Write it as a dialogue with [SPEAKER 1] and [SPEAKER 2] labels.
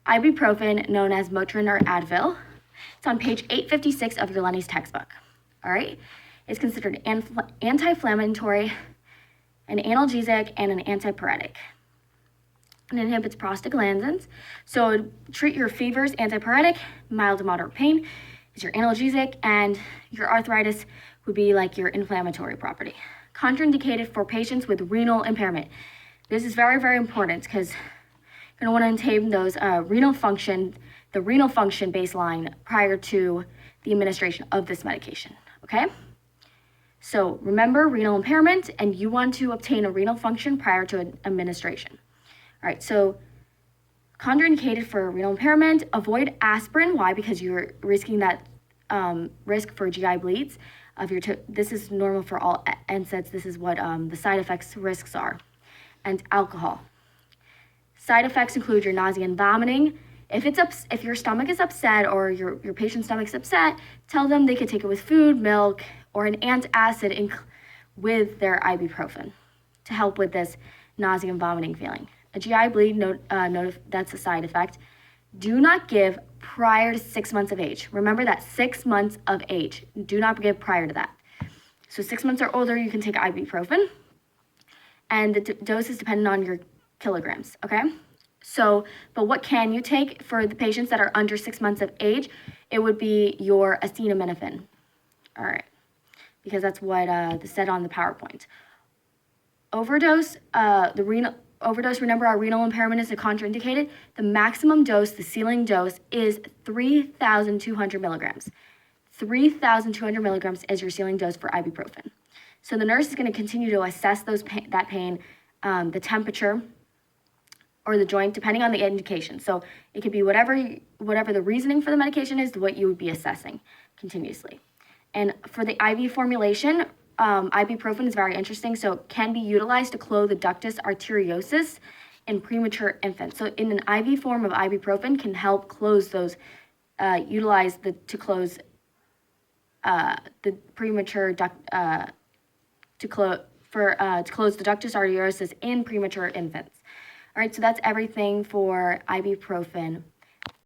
[SPEAKER 1] ibuprofen, known as Motrin or Advil. It's on page 856 of your Lenny's textbook. All right? It's considered anti-inflammatory, an analgesic, and an antipyretic. It inhibits prostaglandins. So treat your fevers, antipyretic, mild to moderate pain is your analgesic, and your arthritis would be like your inflammatory property. Contraindicated for patients with renal impairment. This is very, very important because you're going to want to maintain those the renal function baseline prior to the administration of this medication, okay? So remember renal impairment, and you want to obtain a renal function prior to administration. All right, so contraindicated for renal impairment, avoid aspirin. Why? Because you're risking that risk for GI bleeds. This is normal for all NSAIDs. This is what the side effects risks are. And alcohol. Side effects include your nausea and vomiting. If your stomach is upset or your patient's stomach is upset, tell them they could take it with food, milk, or an antacid with their ibuprofen to help with this nausea and vomiting feeling. A GI bleed, that's a side effect. Do not give prior to 6 months of age. Remember that 6 months of age. Do not give prior to that. So 6 months or older, you can take ibuprofen. And the dose is dependent on your kilograms, okay? So, but what can you take for the patients that are under 6 months of age? It would be your acetaminophen. All right, because that's what they said on the PowerPoint. Overdose, remember our renal impairment is contraindicated. The maximum dose, the ceiling dose, is 3,200 milligrams. 3,200 milligrams is your ceiling dose for ibuprofen. So the nurse is going to continue to assess that pain, the temperature, or the joint, depending on the indication. So it could be whatever the reasoning for the medication is, what you would be assessing continuously. And for the IV formulation, ibuprofen is very interesting. So it can be utilized to close the ductus arteriosus in premature infants. So in an IV form of ibuprofen can help close those, to close the premature to close the ductus arteriosus in premature infants. All right, so that's everything for ibuprofen.